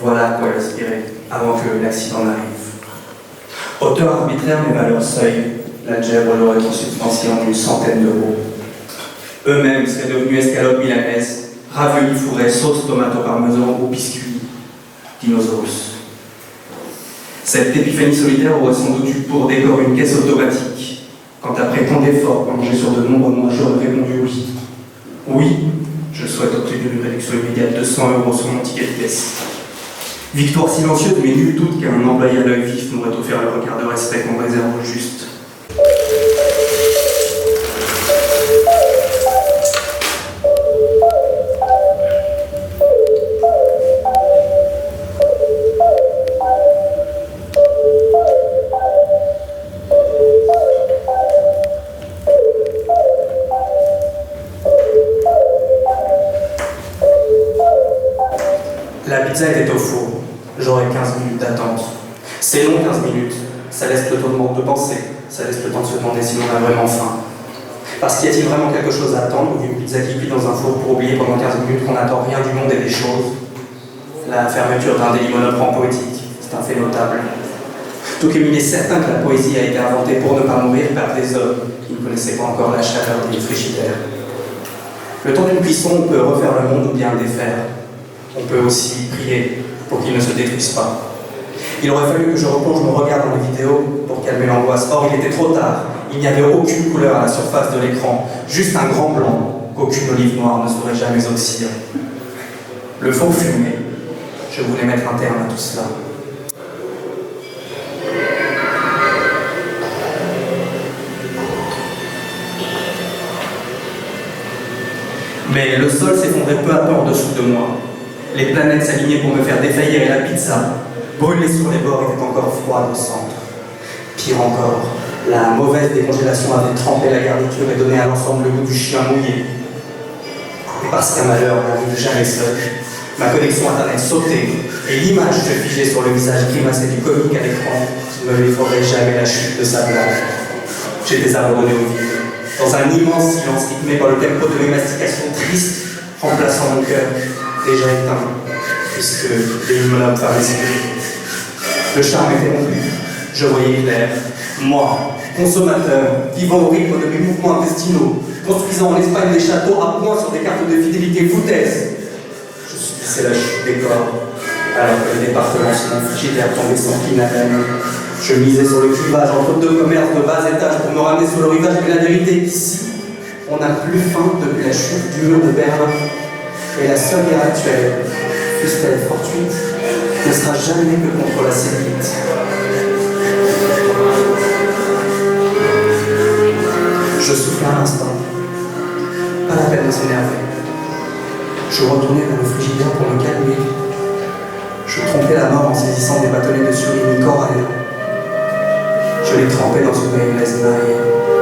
Voilà à quoi il aspirait, avant que l'accident n'arrive. Auteur arbitraire mais valeur seuil, l'algèbre l'aurait transubstantié en une centaine d'euros. Eux-mêmes seraient devenus escalopes milanaises, raviolis fourrés, sauce tomate au parmesan ou biscuits dinosaures. Cette épiphanie solitaire aurait sans doute eu pour décor une caisse automatique, quand après tant d'efforts plongés sur de nombreux mois, j'aurais répondu oui. Oui, je souhaite obtenir une réduction immédiate de 100 € sur mon ticket de caisse. Victoire silencieuse, mais nul doute qu'un employé à l'œil vif m'aurait offert le regard de respect qu'on réserve au juste. La pizza était au four. J'aurais 15 minutes d'attente. C'est long 15 minutes. Ça laisse le temps de penser. Ça laisse le temps de se demander si on a vraiment faim. Parce qu'il y a-t-il vraiment quelque chose à attendre ou une pizza qui cuit dans un four pour oublier pendant 15 minutes qu'on n'attend rien du monde et des choses? La fermeture d'un délit monoplan poétique, c'est un fait notable. Tout comme il est certain que la poésie a été inventée pour ne pas mourir par des hommes qui ne connaissaient pas encore la chaleur des frigidaires. Le temps d'une cuisson, on peut refaire le monde ou bien le défaire. On peut aussi prier pour qu'il ne se détruise pas. Il aurait fallu que je replonge mon regard dans les vidéos pour calmer l'angoisse. Or, il était trop tard. Il n'y avait aucune couleur à la surface de l'écran, juste un grand blanc qu'aucune olive noire ne saurait jamais oxyre. Le four fumait. Je voulais mettre un terme à tout cela. Mais le sol s'effondrait peu à peu en dessous de moi. Les planètes s'alignaient pour me faire défaillir et la pizza, brûlée sur les bords, était encore froide au centre. Pire encore, la mauvaise décongélation avait trempé la garniture et donné à l'ensemble le goût du chien mouillé. Et parce qu'un malheur n'arrive jamais seul, ma connexion internet sautait et l'image se figeait sur le visage grimacé du comique à l'écran qui ne me défendrait jamais la chute de sa blague. J'étais abandonné au vide, dans un immense silence rythmé par le tempo de mes mastications tristes, remplaçant mon cœur déjà éteint, puisque les monoples paraissaient. Le charme était rompu. Je voyais clair. Moi, consommateur, vivant au rythme de mes mouvements intestinaux, construisant en Espagne des châteaux à points sur des cartes de fidélité foutaises. Je subissais la chute des corps, alors que le département sur mon frigidaire tombait sans fin à peine. Je misais sur le clivage entre deux commerces de bas étage pour me ramener sur le rivage, mais la vérité est qu'ici, on n'a plus faim depuis la chute du mur de Berlin. Et la seule guerre actuelle, fût-elle fortuite, ne sera jamais que contre la cellulite. Je soufflais un instant. Pas la peine de s'énerver. Je retournais vers le frigidaire pour me calmer. Je trompais la mort en saisissant des bâtonnets de surimi corail. Je les trempais dans une mayonnaise mariée.